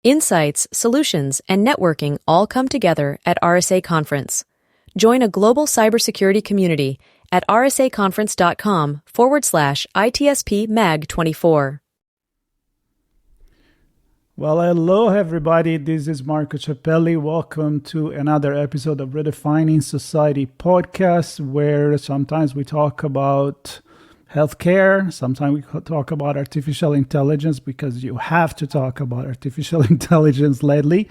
Insights, solutions, and networking all come together at RSA Conference. Join a global cybersecurity community at rsaconference.com/ITSP Mag 24. Well, hello, everybody. This is Marco Ciappelli. Welcome to another episode of Redefining Society Podcast, where sometimes we talk about healthcare. Sometimes we talk about artificial intelligence because you have to talk about artificial intelligence lately.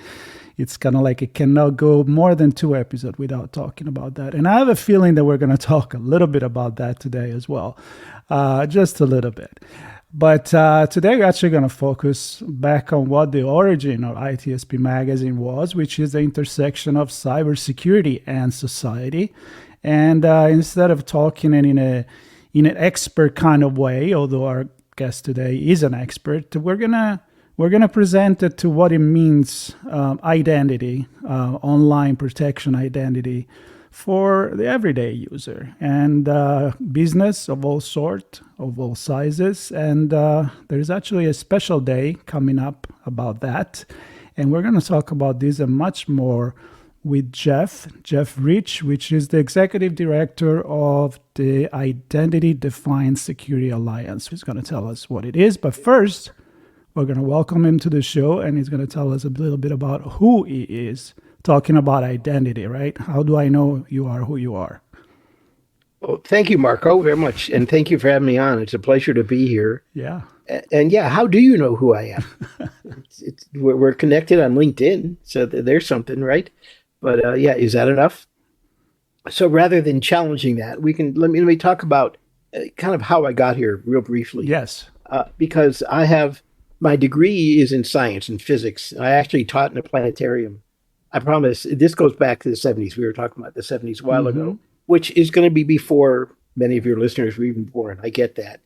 It's kind of like it cannot go more than 2 episodes without talking about that. And I have a feeling that we're going to talk a little bit about that today as well, just a little bit. But today we're actually going to focus back on what the origin of ITSP Magazine was, which is the intersection of cybersecurity and society. And instead of talking in an expert kind of way, although our guest today is an expert, we're gonna present it to what it means, identity, online protection identity, for the everyday user and business of all sorts, of all sizes. And there's actually a special day coming up about that. And we're going to talk about this and much more with Jeff Reich, which is the executive director of the Identity-Defined Security Alliance. He's going to tell us what it is. But first, we're going to welcome him to the show, and he's going to tell us a little bit about who he is. Talking about identity, right? How do I know you are who you are? Well, thank you, Marco, very much. And thank you for having me on. It's a pleasure to be here. Yeah. And yeah, how do you know who I am? We're connected on LinkedIn, so there's something, right? But yeah, is that enough? So rather than challenging that, let me talk about kind of how I got here real briefly. Yes. Because my degree is in science and physics. I actually taught in a planetarium. I promise, this goes back to the 70s. We were talking about the 70s a while ago, which is going to be before many of your listeners were even born. I get that.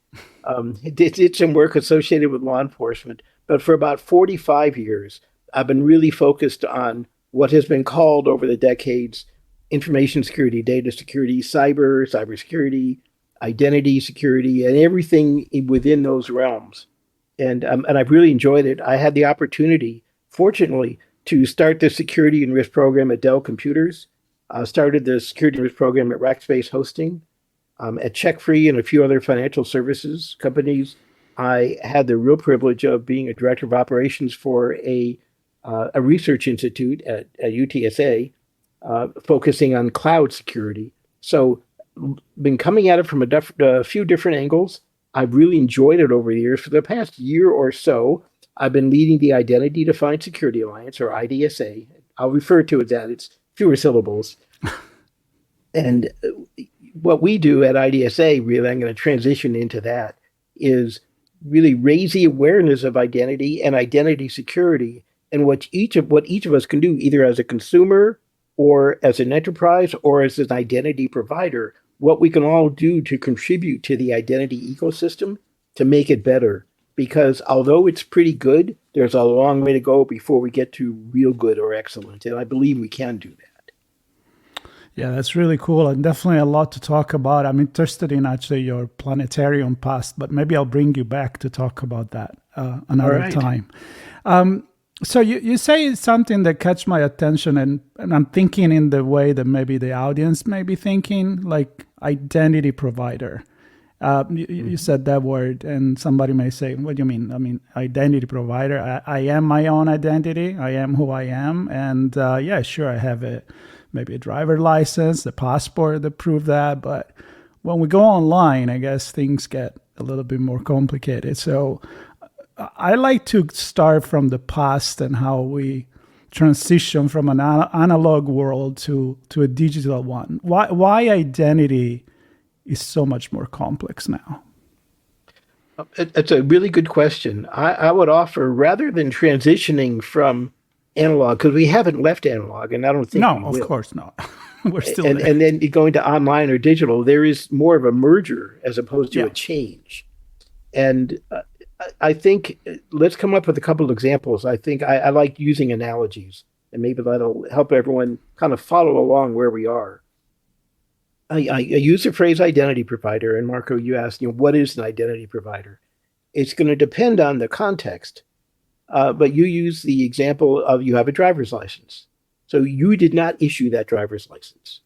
Did some work associated with law enforcement. But for about 45 years, I've been really focused on what has been called over the decades information security, data security, cybersecurity, identity security, and everything within those realms. And I've really enjoyed it. I had the opportunity, fortunately, to start the security and risk program at Dell Computers. Started the security and risk program at Rackspace Hosting, at CheckFree and a few other financial services companies. I had the real privilege of being a director of operations for a research institute at UTSA, focusing on cloud security. So been coming at it from a few different angles. I've really enjoyed it over the years. For the past year or so, I've been leading the Identity-Defined Security Alliance, or IDSA. I'll refer to it as that. It's fewer syllables. And what we do at IDSA, really, I'm going to transition into that, is really raise the awareness of identity and identity security and what each of us can do, either as a consumer or as an enterprise or as an identity provider, what we can all do to contribute to the identity ecosystem to make it better. Because although it's pretty good, there's a long way to go before we get to real good or excellent. And I believe we can do that. Yeah, that's really cool. And definitely a lot to talk about. I'm interested in actually your planetarium past, but maybe I'll bring you back to talk about that another time. So you say something that catch my attention, and I'm thinking in the way that maybe the audience may be thinking, like identity provider. You said that word, and somebody may say, what do you mean? I mean, identity provider. I am my own identity. I am who I am. And yeah, sure, I have maybe a driver license, a passport that prove that. But when we go online, I guess things get a little bit more complicated. So I like to start from the past and how we transition from an analog world to a digital one. Why identity is so much more complex now? It's a really good question. I would offer, rather than transitioning from analog, because we haven't left analog, and I don't think we will. Of course not. We're still there. And then going to online or digital, there is more of a merger as opposed to a change. And I think, let's come up with a couple of examples. I think I like using analogies, and maybe that'll help everyone kind of follow along where we are. I use the phrase identity provider, and Marco, you asked, what is an identity provider? It's going to depend on the context. But you use the example of you have a driver's license. So you did not issue that driver's license.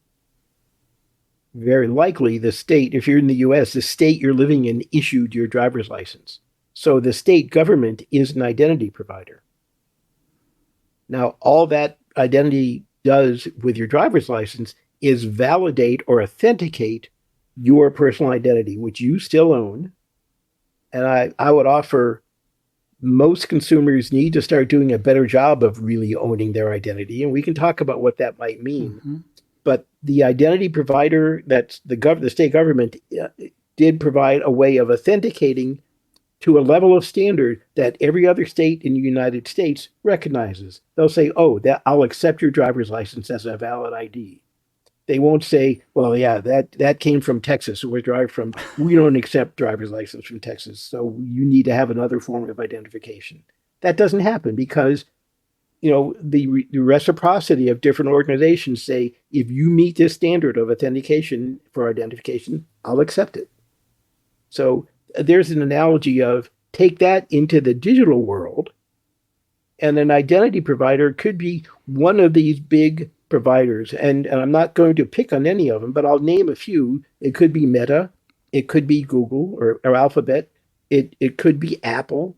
Very likely the state, if you're in the US, the state you're living in issued your driver's license. So the state government is an identity provider. Now, all that identity does with your driver's license is validate or authenticate your personal identity, which you still own. And I would offer most consumers need to start doing a better job of really owning their identity. And we can talk about what that might mean. Mm-hmm. But the identity provider, that's the state government, did provide a way of authenticating to a level of standard that every other state in the United States recognizes. They'll say, oh, I'll accept your driver's license as a valid ID. They won't say, well, yeah, that came from Texas, or we don't accept driver's license from Texas, so you need to have another form of identification. That doesn't happen because, the reciprocity of different organizations say, if you meet this standard of authentication for identification, I'll accept it. So there's an analogy of take that into the digital world, and an identity provider could be one of these big providers. And I'm not going to pick on any of them, but I'll name a few. It could be Meta. It could be Google or Alphabet. It could be Apple.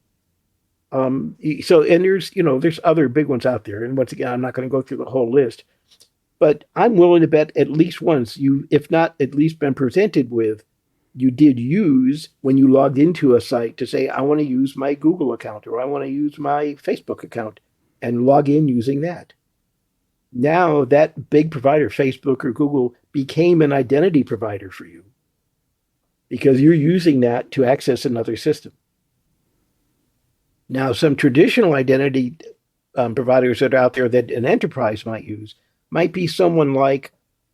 And there's other big ones out there. And once again, I'm not going to go through the whole list, but I'm willing to bet at least once if not at least been presented with, you did use when you logged into a site to say, I want to use my Google account or I want to use my Facebook account and log in using that. Now that big provider, Facebook or Google, became an identity provider for you because you're using that to access another system. Now, some traditional identity providers that are out there that an enterprise might use might be someone like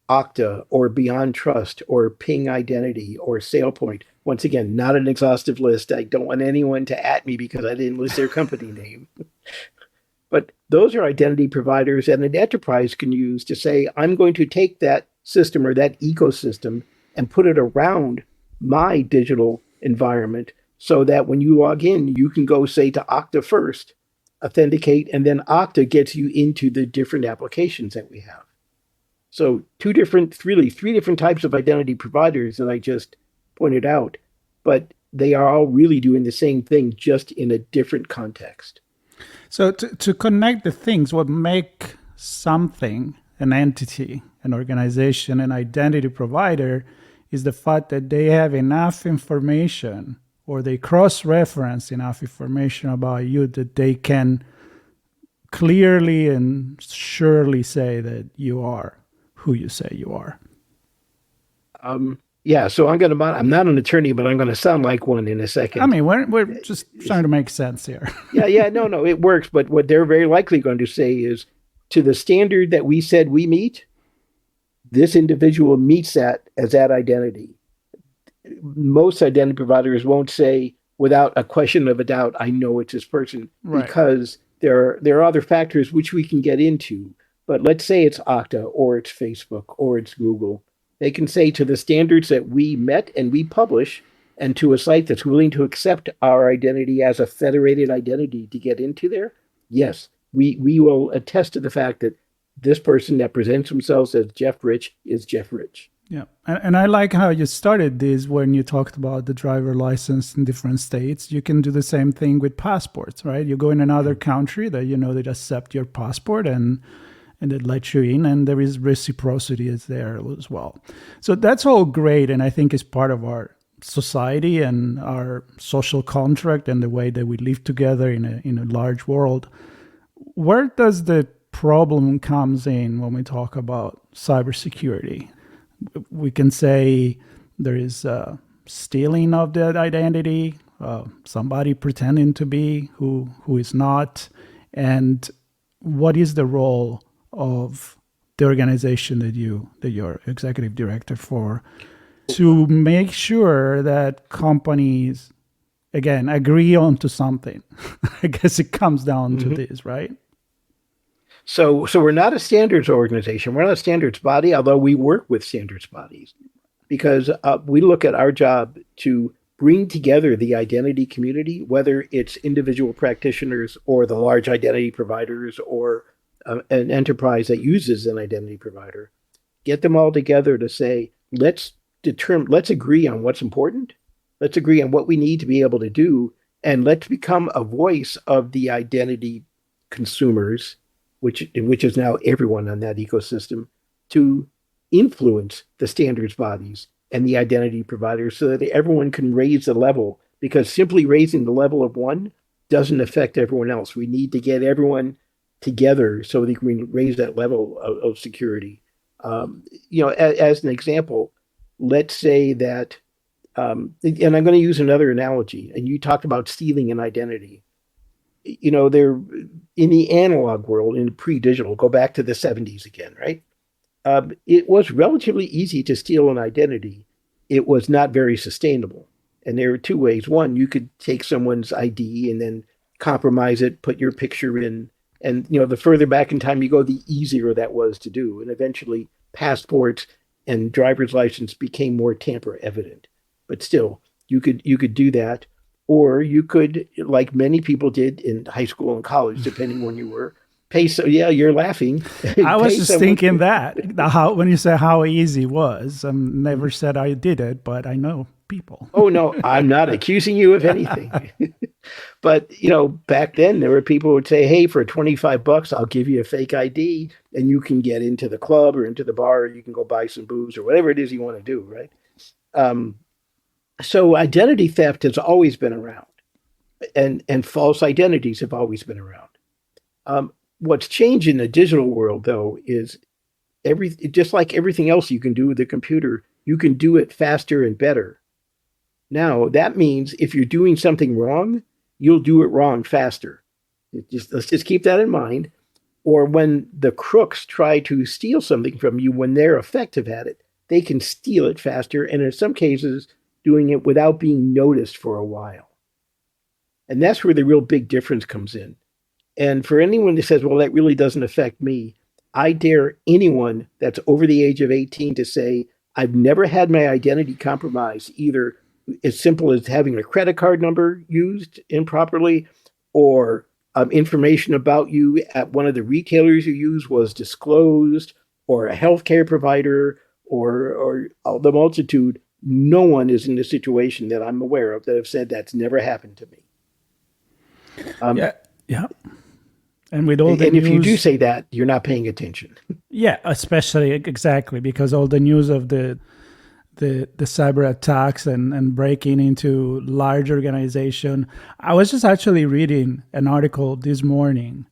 Okta or Beyond Trust or Ping Identity or SailPoint. Once again, not an exhaustive list. I don't want anyone to at me because I didn't list their company name. But those are identity providers that an enterprise can use to say, I'm going to take that system or that ecosystem and put it around my digital environment so that when you log in, you can go say to Okta first, authenticate, and then Okta gets you into the different applications that we have. So three different types of identity providers that I just pointed out, but they are all really doing the same thing, just in a different context. So to connect the things, what make something an entity, an organization, an identity provider is the fact that they have enough information or they cross-reference enough information about you that they can clearly and surely say that you are who you say you are. Yeah, so I'm not an attorney, but I'm going to sound like one in a second. I mean, we're just trying to make sense here. No, it works. But what they're very likely going to say is, to the standard that we said we meet, this individual meets that as that identity. Most identity providers won't say, without a question of a doubt, I know it's this person, right? Because there are other factors which we can get into. But let's say it's Okta or it's Facebook or it's Google. They can say to the standards that we met and we publish, and to a site that's willing to accept our identity as a federated identity to get into there, yes, we will attest to the fact that this person that presents themselves as Jeff Rich is Jeff Rich. Yeah. And I like how you started this when you talked about the driver license in different states. You can do the same thing with passports, right? You go in another country that they accept your passport and it lets you in, and there is reciprocity is there as well. So that's all great, and I think is part of our society and our social contract and the way that we live together in a large world. Where does the problem comes in when we talk about cybersecurity? We can say there is stealing of that identity, somebody pretending to be who is not, and what is the role of the organization that you're executive director for to make sure that companies, again, agree on to something? I guess it comes down to this, right? So we're not a standards organization. We're not a standards body, although we work with standards bodies, because we look at our job to bring together the identity community, whether it's individual practitioners or the large identity providers or an enterprise that uses an identity provider, get them all together to say, let's agree on what's important. Let's agree on what we need to be able to do. And let's become a voice of the identity consumers, which is now everyone on that ecosystem, to influence the standards bodies and the identity providers so that everyone can raise the level, because simply raising the level of one doesn't affect everyone else. We need to get everyone together so they can raise that level of security. As an example, let's say that, and I'm going to use another analogy, and you talked about stealing an identity. They're in the analog world, in pre-digital, go back to the 70s again, right? It was relatively easy to steal an identity. It was not very sustainable. And there are two ways. One, you could take someone's ID and then compromise it, put your picture in. And, the further back in time you go, the easier that was to do. And eventually passports and driver's license became more tamper evident. But still, you could do that. Or you could, like many people did in high school and college, depending when you were, you're laughing. I was just thinking when you say how easy it was, I never said I did it, but I know people. Oh, no, I'm not accusing you of anything. But, back then there were people who would say, hey, for $25, I'll give you a fake ID and you can get into the club or into the bar, or you can go buy some booze or whatever it is you want to do, right? So identity theft has always been around, and false identities have always been around. What's changed in the digital world, though, is just like everything else you can do with the computer, you can do it faster and better. Now, that means if you're doing something wrong, you'll do it wrong faster. Let's just keep that in mind. Or when the crooks try to steal something from you, when they're effective at it, they can steal it faster, and in some cases, doing it without being noticed for a while. And that's where the real big difference comes in. And for anyone that says, well, that really doesn't affect me, I dare anyone that's over the age of 18 to say, I've never had my identity compromised, either as simple as having a credit card number used improperly, or information about you at one of the retailers you use was disclosed, or a healthcare provider, or the multitude. No one is in the situation that I'm aware of that have said that's never happened to me. Yeah. And with all the and news, if you do say that, you're not paying attention. Yeah, especially exactly because all the news of the cyber attacks and breaking into large organization. I was just actually reading an article this morning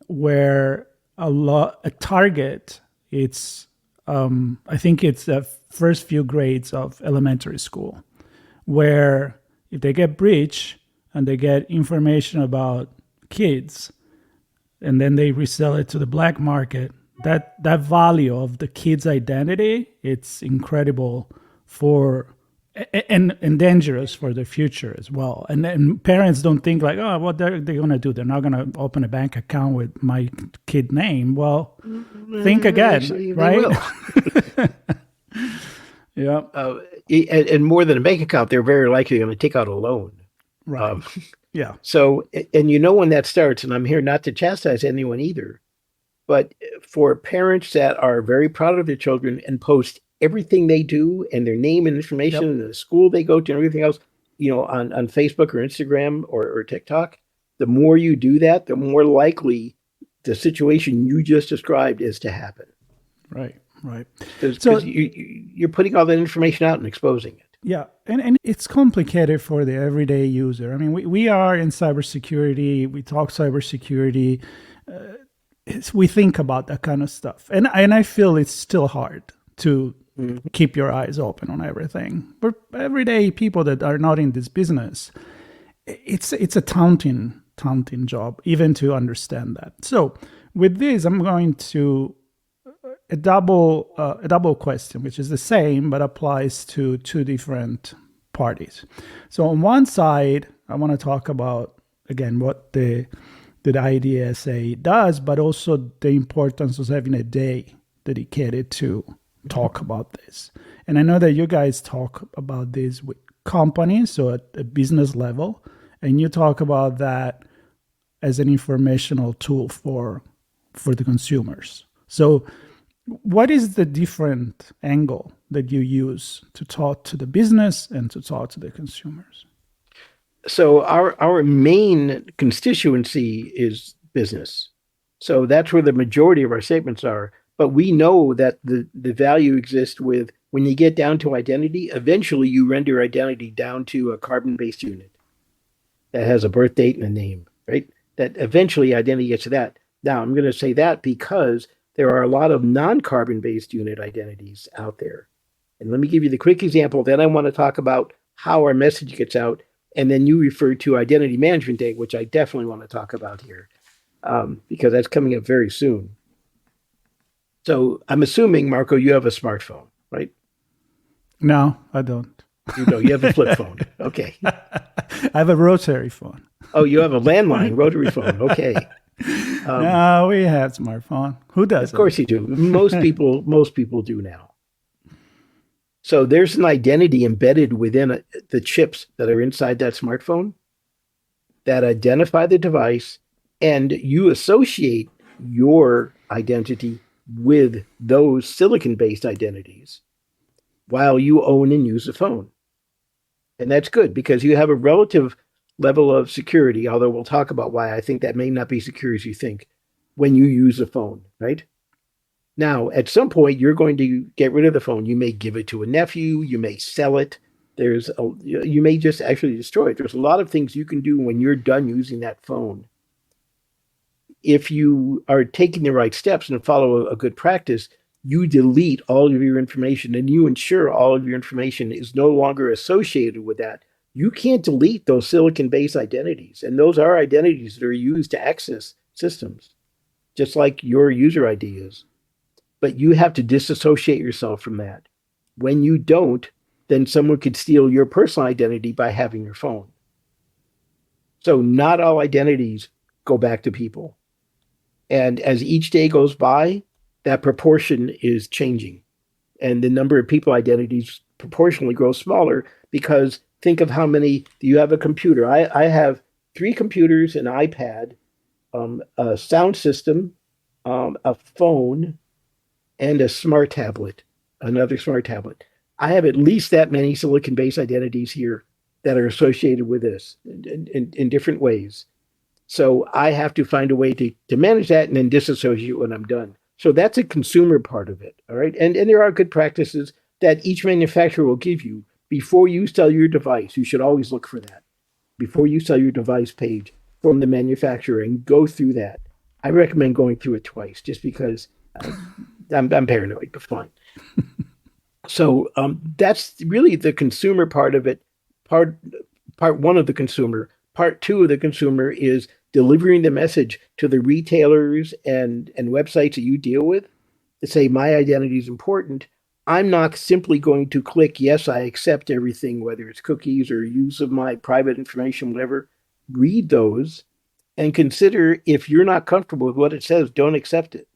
where a target, it's I think it's the first few grades of elementary school, where if they get breached and they get information about kids, and then they resell it to the black market, that value of the kid's identity, it's incredible and dangerous for the future as well. And parents don't think like, oh, what they're going to do? They're not going to open a bank account with my kid name. Well, think again, actually, right? Yeah. And more than a bank account, they're very likely going to take out a loan. Right. Yeah. So, and when that starts, and I'm here not to chastise anyone either, but for parents that are very proud of their children and post everything they do and their name and information and the school they go to and everything else, on Facebook or Instagram or TikTok, the more you do that, the more likely the situation you just described is to happen. Right. Because you're putting all that information out and exposing it. Yeah, and it's complicated for the everyday user. I mean, we are in cybersecurity. We talk cybersecurity. We think about that kind of stuff, and I feel it's still hard to keep your eyes open on everything. But everyday people that are not in this business, it's a taunting job even to understand that. So with this, I'm going to a double question, which is the same but applies to two different parties. So on one side, I want to talk about again what the IDSA does, but also the importance of having a day dedicated to talk about this. And I know that you guys talk about this with companies, so at a business level, and you talk about that as an informational tool for the consumers. So what is the different angle that you use to talk to the business and to talk to the consumers? So our main constituency is business. So that's where the majority of our statements are. But we know that the value exists with when you get down to identity, eventually you render identity down to a carbon-based unit that has a birth date and a name, right? That eventually identity gets to that. Now, I'm going to say that because there are a lot of non-carbon-based unit identities out there. And let me give you the quick example. Then I want to talk about how our message gets out. And then you referred to Identity Management Day, which I definitely want to talk about here because that's coming up very soon. So I'm assuming, Marco, you have a smartphone, right? No, I don't. You have a flip phone. Okay. I have a rotary phone. Oh, you have a landline rotary phone. Okay. No, we have smartphone. Who doesn't? Of course you do. Most people do now. So there's an identity embedded within the chips that are inside that smartphone that identify the device, and you associate your identity with those silicon-based identities while you own and use the phone. And that's good because you have a relative level of security, although we'll talk about why I think that may not be secure as you think when you use a phone, right? Now, at some point, you're going to get rid of the phone. You may give it to a nephew. You may sell it. You may just actually destroy it. There's a lot of things you can do when you're done using that phone. If you are taking the right steps and follow a good practice, you delete all of your information and you ensure all of your information is no longer associated with that. You can't delete those silicon-based identities. And those are identities that are used to access systems, just like your user ID is. But you have to disassociate yourself from that. When you don't, then someone could steal your personal identity by having your phone. So not all identities go back to people. And as each day goes by, that proportion is changing. And the number of people identities proportionally grows smaller because think of how many, do you have a computer? I have 3 computers, an iPad, a sound system, a phone, and a smart tablet, another smart tablet. I have at least that many silicon-based identities here that are associated with this in different ways. So I have to find a way to manage that and then disassociate when I'm done. So that's a consumer part of it, all right? And there are good practices that each manufacturer will give you. Before you sell your device, you should always look for that. Before you sell your device page from the manufacturer and go through that. I recommend going through it twice just because I'm paranoid, but fine. So that's really the consumer part of it. Part one of the consumer. Part two of the consumer is delivering the message to the retailers and websites that you deal with to say, my identity is important. I'm not simply going to click, yes, I accept everything, whether it's cookies or use of my private information, whatever. Read those and consider if you're not comfortable with what it says, don't accept it.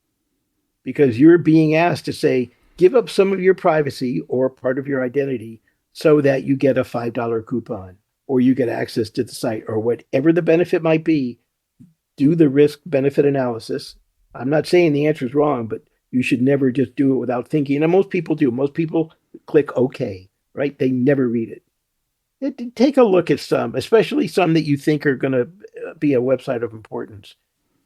Because you're being asked to say, give up some of your privacy or part of your identity so that you get a $5 coupon or you get access to the site or whatever the benefit might be. Do the risk-benefit analysis. I'm not saying the answer is wrong, but you should never just do it without thinking. And most people do. Most people click OK, right? They never read it. Take a look at some, especially some that you think are going to be a website of importance.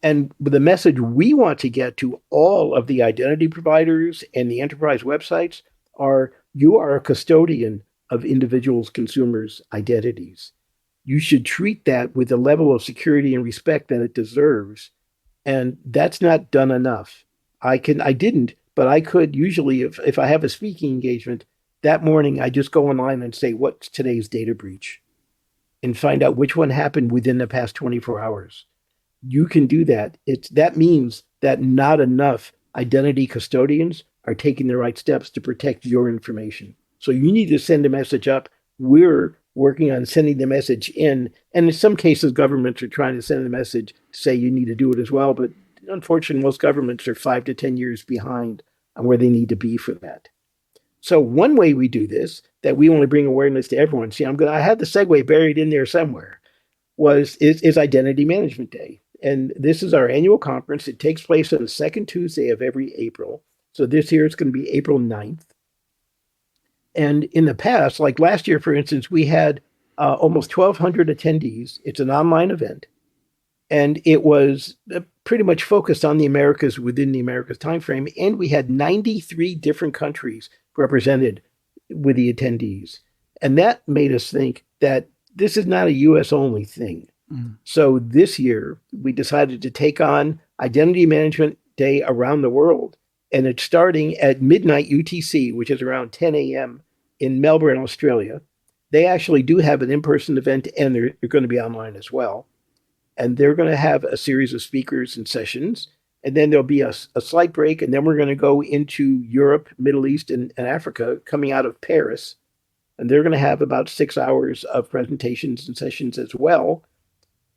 And the message we want to get to all of the identity providers and the enterprise websites are, you are a custodian of individuals, consumers' identities. You should treat that with the level of security and respect that it deserves. And that's not done enough. I didn't, but I could usually, if I have a speaking engagement, that morning I just go online and say, what's today's data breach? And find out which one happened within the past 24 hours. You can do that. That means that not enough identity custodians are taking the right steps to protect your information. So you need to send a message up. We're working on sending the message in. And in some cases, governments are trying to send the message, say you need to do it as well. But unfortunately, most governments are 5 to 10 years behind on where they need to be for that. So one way we do this that we want to bring awareness to everyone. See, I have the segue buried in there somewhere. Is Identity Management Day, and this is our annual conference. It takes place on the second Tuesday of every April. So this year it's going to be April 9th. And in the past, like last year, for instance, we had almost 1,200 attendees. It's an online event, and it was pretty much focused on the Americas within the Americas timeframe. And we had 93 different countries represented with the attendees. And that made us think that this is not a US only thing. So this year, we decided to take on Identity Management Day around the world. And it's starting at midnight UTC, which is around 10 a.m. in Melbourne, Australia. They actually do have an in-person event, and they're going to be online as well. And they're going to have a series of speakers and sessions. And then there'll be a slight break. And then we're going to go into Europe, Middle East, and Africa, coming out of Paris. And they're going to have about 6 hours of presentations and sessions as well.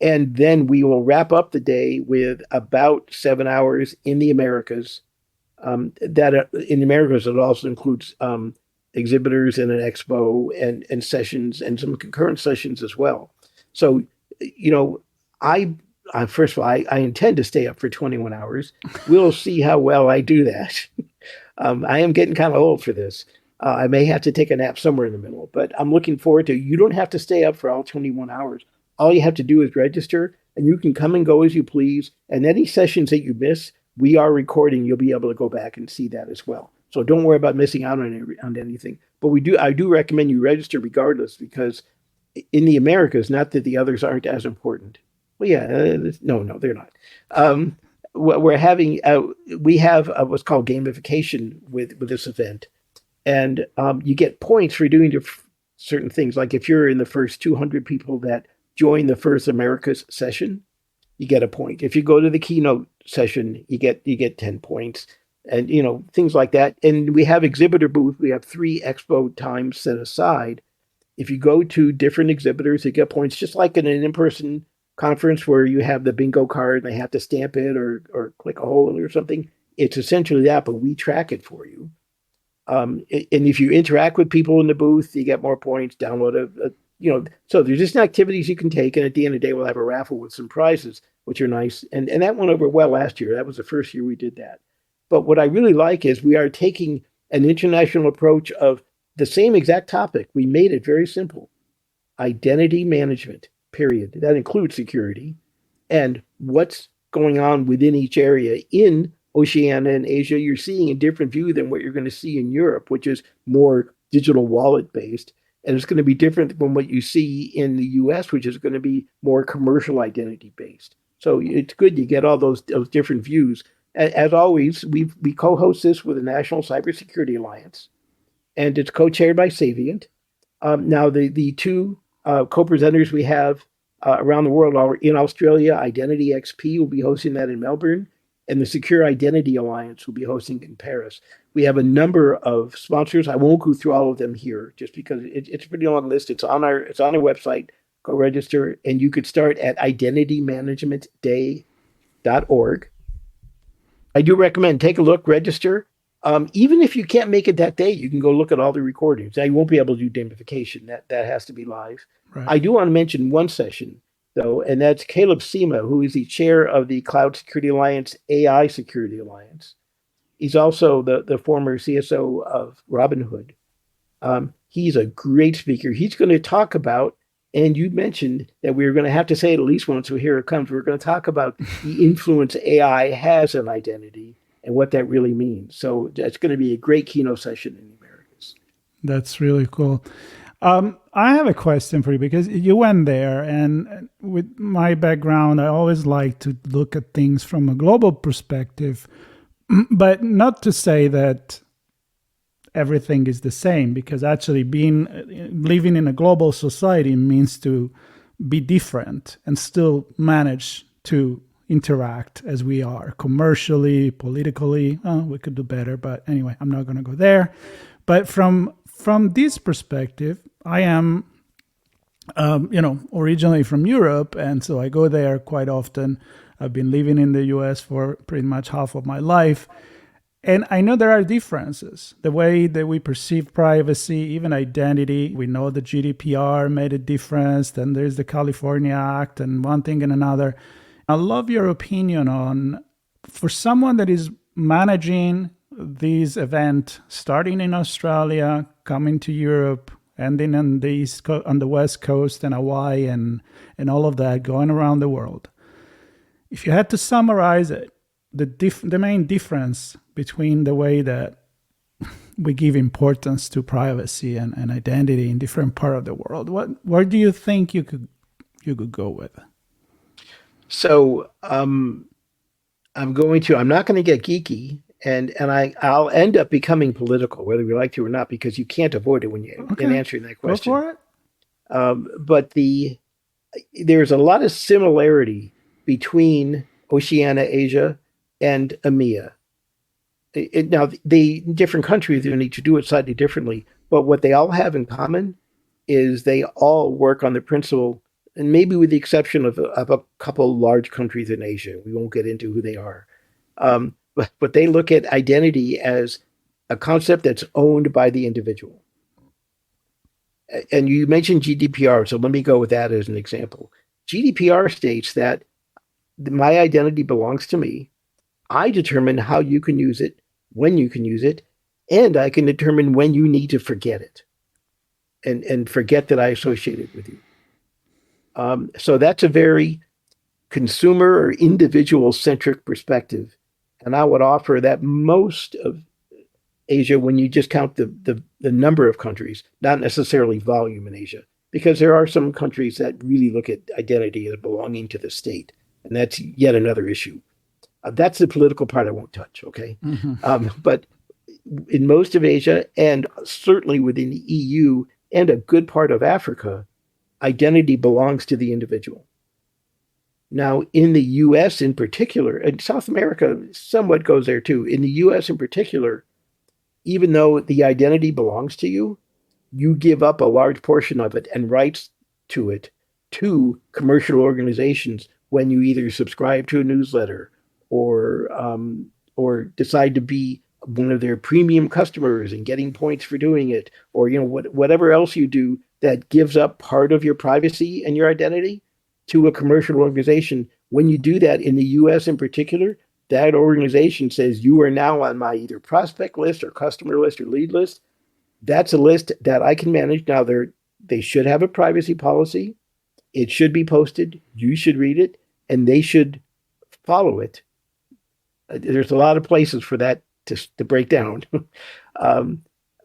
And then we will wrap up the day with about 7 hours in the Americas. In the Americas, it also includes exhibitors and an expo and sessions and some concurrent sessions as well. So, I first of all, I intend to stay up for 21 hours. We'll see how well I do that. I am getting kind of old for this. I may have to take a nap somewhere in the middle, but I'm looking forward to. You don't have to stay up for all 21 hours. All you have to do is register, and you can come and go as you please. And any sessions that you miss, we are recording. You'll be able to go back and see that as well. So don't worry about missing out on anything. But I do recommend you register regardless, because in the Americas, not that the others aren't as important. Well, yeah, no, they're not. We have what's called gamification with this event, and you get points for doing certain things. Like if you're in the first 200 people that join the first Americas session, you get a point. If you go to the keynote session, you get 10 points, and things like that. And we have exhibitor booth. We have 3 expo times set aside. If you go to different exhibitors, you get points, just like in an in-person conference where you have the bingo card and they have to stamp it or click a hole in it or something. It's essentially that, but we track it for you. And if you interact with people in the booth, you get more points. Download so there's just activities you can take. And at the end of the day, we'll have a raffle with some prizes, which are nice. And that went over well last year. That was the first year we did that. But what I really like is we are taking an international approach of the same exact topic. We made it very simple. Identity management, period. That includes security and what's going on within each area. In Oceania and Asia, you're seeing a different view than what you're going to see in Europe, which is more digital wallet based. And it's going to be different from what you see in the US, which is going to be more commercial identity based. So it's good you get all those different views. As always, we co-host this with the National Cybersecurity Alliance, and it's co-chaired by Savient. Now, the 2 co-presenters we have around the world are in Australia. Identity XP will be hosting that in Melbourne, and the Secure Identity Alliance will be hosting in Paris. We have a number of sponsors. I won't go through all of them here, just because it's a pretty long list. It's on our website. Go register, and you could start at identitymanagementday.org. I do recommend take a look, register. Even if you can't make it that day, you can go look at all the recordings. Now, you won't be able to do gamification. That has to be live. Right. I do want to mention one session, though, and that's Caleb Sema, who is the chair of the Cloud Security Alliance, AI Security Alliance. He's also the former CSO of Robinhood. He's a great speaker. He's going to talk about, and you mentioned that we were going to have to say it at least once, so here it comes. We're going to talk about the influence AI has on identity and what that really means. So it's going to be a great keynote session in the Americas. That's really cool. I have a question for you, because you went there, and with my background, I always like to look at things from a global perspective, but not to say that everything is the same, because actually living in a global society means to be different and still manage to interact as we are commercially, politically. We could do better, but anyway, I'm not going to go there. But from this perspective, I am, originally from Europe, and so I go there quite often. I've been living in the US for pretty much half of my life. And I know there are differences. The way that we perceive privacy, even identity, we know the GDPR made a difference. Then there's the California Act and one thing and another. I love your opinion on, for someone that is managing this event, starting in Australia, coming to Europe, ending on the West Coast and Hawaii and all of that, going around the world. If you had to summarize it, the main difference between the way that we give importance to privacy and identity in different parts of the world, where do you think you could go with? So I'm not going to get geeky, and I'll end up becoming political, whether we like to or not, because you can't avoid it when in answering that question. Go for it. But there's a lot of similarity between Oceania, Asia, and EMEA. Now, the different countries need to do it slightly differently, but what they all have in common is they all work on the principle, and maybe with the exception of a couple large countries in Asia, we won't get into who they are, but they look at identity as a concept that's owned by the individual. And you mentioned GDPR, so let me go with that as an example. GDPR states that my identity belongs to me. I determine how you can use it, when you can use it, and I can determine when you need to forget it and forget that I associated with you. So that's a very consumer or individual-centric perspective. And I would offer that most of Asia, when you just count the number of countries, not necessarily volume in Asia, because there are some countries that really look at identity as belonging to the state. And that's yet another issue. That's the political part I won't touch, okay? Mm-hmm. But in most of Asia, and certainly within the EU and a good part of Africa, identity belongs to the individual. Now, in the US in particular, and South America somewhat goes there too, in the US in particular, even though the identity belongs to you, you give up a large portion of it and rights to it to commercial organizations when you either subscribe to a newsletter or decide to be one of their premium customers and getting points for doing it, or whatever else you do that gives up part of your privacy and your identity to a commercial organization. When you do that in the US in particular, that organization says you are now on my either prospect list or customer list or lead list. That's a list that I can manage. Now they should have a privacy policy. It should be posted. You should read it, and they should follow it. There's a lot of places for that to break down.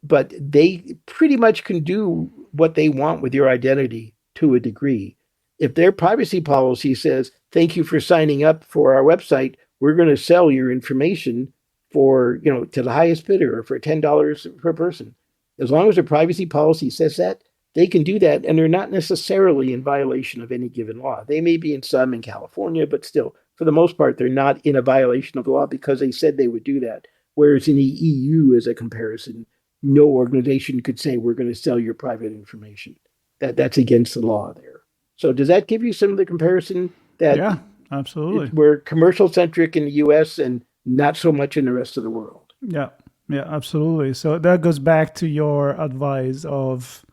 But they pretty much can do what they want with your identity to a degree. If their privacy policy says, thank you for signing up for our website, we're going to sell your information for, to the highest bidder or for $10 per person. As long as their privacy policy says that, they can do that, and they're not necessarily in violation of any given law. They may be in some in California, but still, for the most part, they're not in a violation of the law because they said they would do that. Whereas in the EU, as a comparison, no organization could say, we're going to sell your private information. That's against the law there. So does that give you some of the comparison? Yeah, absolutely. We're commercial-centric in the US and not so much in the rest of the world. Yeah, absolutely. So that goes back to your advice of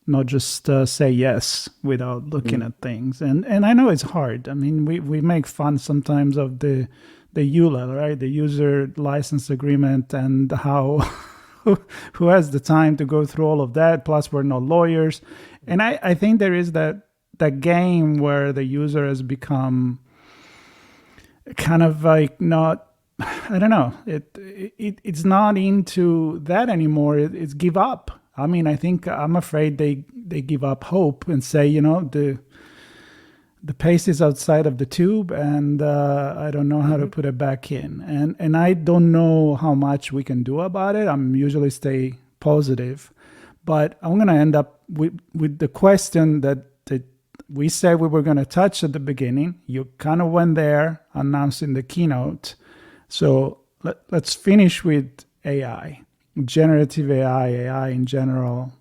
not just say yes without looking at things. And I know it's hard. I mean, we make fun sometimes of the EULA, right? The user license agreement, and how who has the time to go through all of that. Plus, we're not lawyers. And I think there is that game where the user has become kind of like not, I don't know, it's not into that anymore. It's give up. I mean, I'm afraid they give up hope and say, the pace is outside of the tube, and I don't know how to put it back in. And I don't know how much we can do about it. I'm usually stay positive, but I'm going to end up with the question that we said we were going to touch at the beginning. You kind of went there, announcing the keynote. So let's finish with AI. Generative AI in general.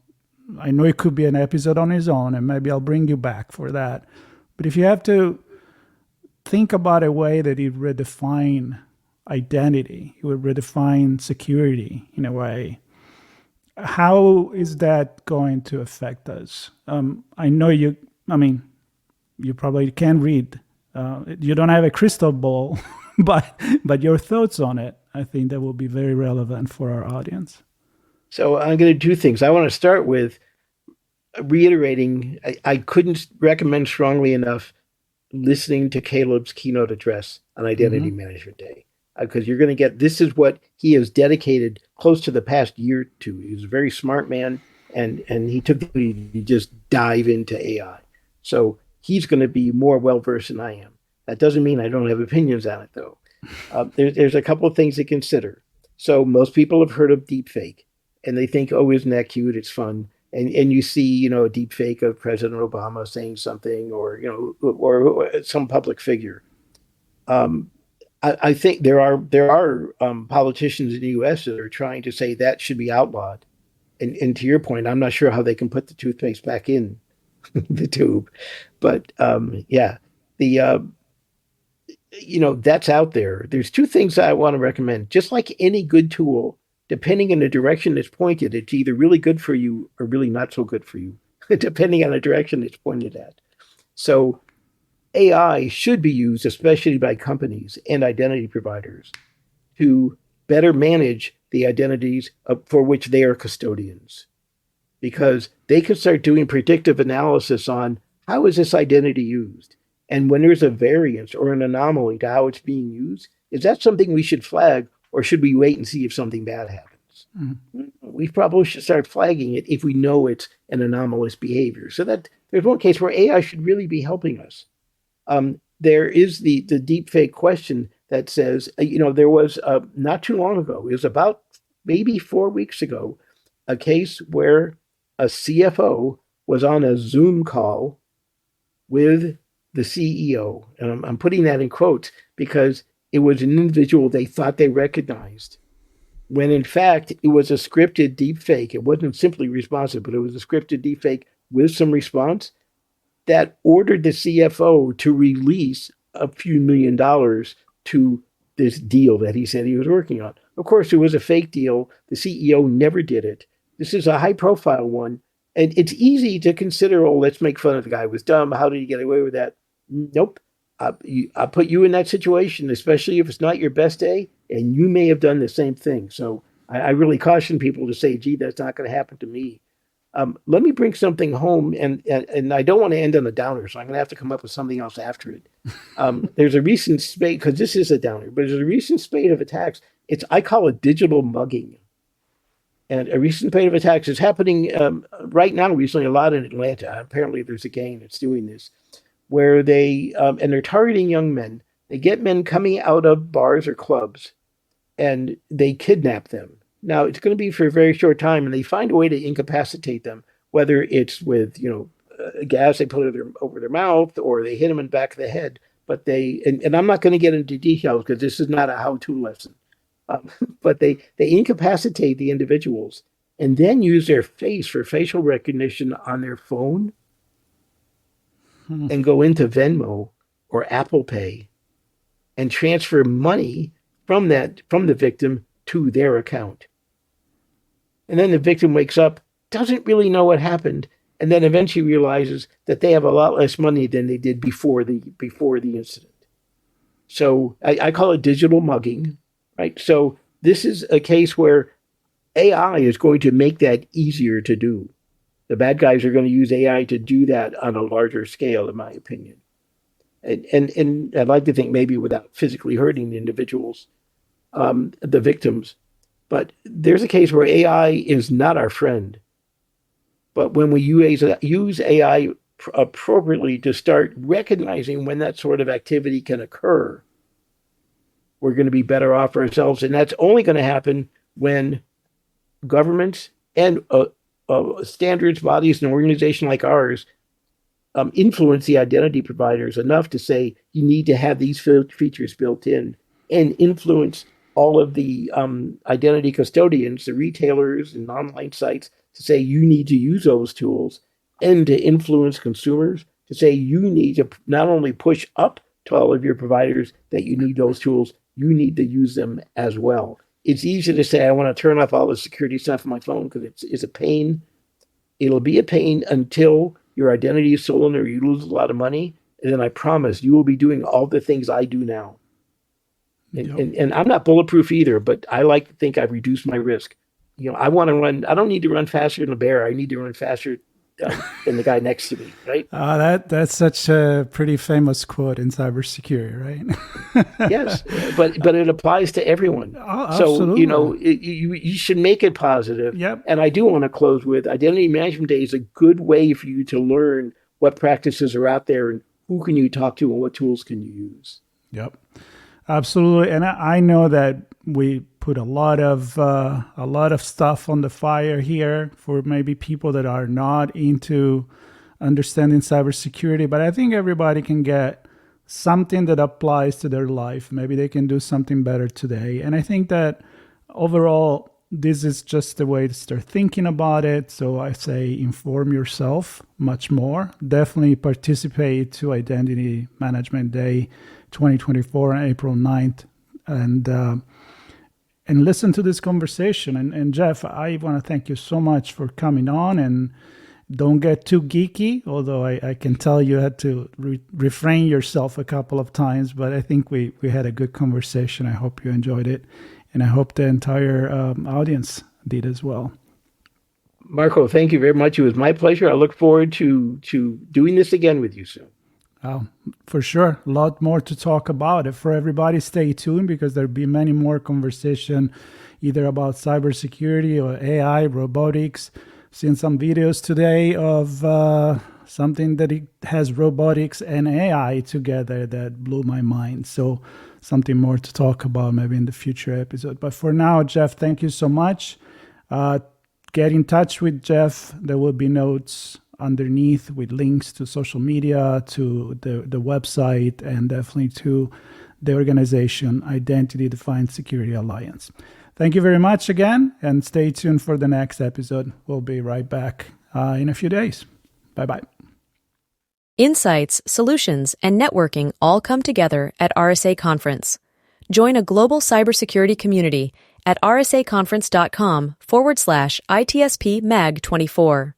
I know it could be an episode on its own, and maybe I'll bring you back for that. But if you have to think about a way that it redefine identity. It would redefine security in a way. How is that going to affect us? I know you probably can read. You don't have a crystal ball, but your thoughts on it, I think that will be very relevant for our audience. So I'm going to do things. I want to start with reiterating, I couldn't recommend strongly enough listening to Caleb's keynote address on Identity Management Day, because you're going to get, this is what he has dedicated close to the past year to. He's a very smart man, and he took the lead to just dive into AI. So he's going to be more well-versed than I am. That doesn't mean I don't have opinions on it, though. There's a couple of things to consider. So most people have heard of deepfake, and they think, oh, isn't that cute? It's fun. And you see, a deep fake of President Obama saying something, or some public figure. I think there are politicians in the U.S. that are trying to say that should be outlawed. And to your point, I'm not sure how they can put the toothpaste back in the tube, but that's out there. There's two things I want to recommend. Just like any good tool, depending on the direction it's pointed, it's either really good for you or really not so good for you, depending on the direction it's pointed at. So AI should be used, especially by companies and identity providers, to better manage the identities for which they are custodians, because they can start doing predictive analysis on how is this identity used? And when there's a variance or an anomaly to how it's being used, is that something we should flag, or should we wait and see if something bad happens? We probably should start flagging it if we know it's an anomalous behavior. So that there's one case where AI should really be helping us. There is the deepfake question that says, there was not too long ago, it was about maybe 4 weeks ago, a case where a CFO was on a Zoom call with the CEO. And I'm putting that in quotes because it was an individual they thought they recognized, when in fact it was a scripted deepfake. It wasn't simply responsive, but it was a scripted deepfake with some response that ordered the CFO to release a few $1 million to this deal that he said he was working on. Of course, it was a fake deal. The CEO never did it. This is a high-profile one. And it's easy to consider, oh, let's make fun of the guy who was dumb. How did he get away with that? Nope. I'll put you in that situation, especially if it's not your best day, and you may have done the same thing. So I really caution people to say, gee, that's not going to happen to me. Let me bring something home, and I don't want to end on a downer, so I'm going to have to come up with something else after it. There's a recent spate, because this is a downer, but there's a recent spate of attacks. I call it digital mugging. And a recent spate of attacks is happening right now, recently, a lot in Atlanta. Apparently there's a gang that's doing this, where they're targeting young men. They get men coming out of bars or clubs, and they kidnap them. Now, it's going to be for a very short time, and they find a way to incapacitate them, whether it's with, gas they put over their mouth, or they hit them in the back of the head. But and I'm not going to get into details because this is not a how-to lesson. But they incapacitate the individuals and then use their face for facial recognition on their phone and go into Venmo or Apple Pay and transfer money from the victim to their account. And then the victim wakes up, doesn't really know what happened, and then eventually realizes that they have a lot less money than they did before the incident. So I call it digital mugging, right? So this is a case where AI is going to make that easier to do. The bad guys are going to use AI to do that on a larger scale, in my opinion. And I'd like to think maybe without physically hurting the individuals, the victims. But there's a case where AI is not our friend. But when we use AI appropriately to start recognizing when that sort of activity can occur, we're going to be better off for ourselves. And that's only going to happen when governments and standards bodies and organizations like ours influence the identity providers enough to say you need to have these features built in, and influence all of the identity custodians, the retailers and online sites, to say you need to use those tools, and to influence consumers to say you need to not only push up to all of your providers that you need those tools, you need to use them as well. It's easy to say, I want to turn off all the security stuff on my phone because it's a pain. It'll be a pain until your identity is stolen or you lose a lot of money. And then I promise you will be doing all the things I do now. And I'm not bulletproof either, but I like to think I've reduced my risk. I want to run. I don't need to run faster than a bear. I need to run faster than the guy next to me, right? That's such a pretty famous quote in cybersecurity, right? Yes, but it applies to everyone. So, you should make it positive. Yep. And I do want to close with Identity Management Day is a good way for you to learn what practices are out there and who can you talk to and what tools can you use. Yep. Absolutely. And I know that we put a lot of stuff on the fire here for maybe people that are not into understanding cybersecurity, but I think everybody can get something that applies to their life. Maybe they can do something better today. And I think that overall, this is just the way to start thinking about it. So I say inform yourself much more. Definitely participate to Identity Management Day 2024 on April 9th and listen to this conversation. And Jeff, I want to thank you so much for coming on, and don't get too geeky, although I can tell you had to refrain yourself a couple of times, but I think we had a good conversation. I hope you enjoyed it, and I hope the entire audience did as well. Marco, thank you very much. It was my pleasure. I look forward to doing this again with you soon. For sure. A lot more to talk about. For everybody, stay tuned because there'll be many more conversation either about cybersecurity or AI, robotics. Seen some videos today of something that it has robotics and AI together that blew my mind. So something more to talk about maybe in the future episode. But for now, Jeff, thank you so much. Get in touch with Jeff. There will be notes underneath with links to social media, to the website, and definitely to the organization Identity-Defined Security Alliance. Thank you very much again, and stay tuned for the next episode. We'll be right back in a few days. Bye-bye. Insights, solutions, and networking all come together at RSA Conference. Join a global cybersecurity community at rsaconference.com/ITSP Mag 24.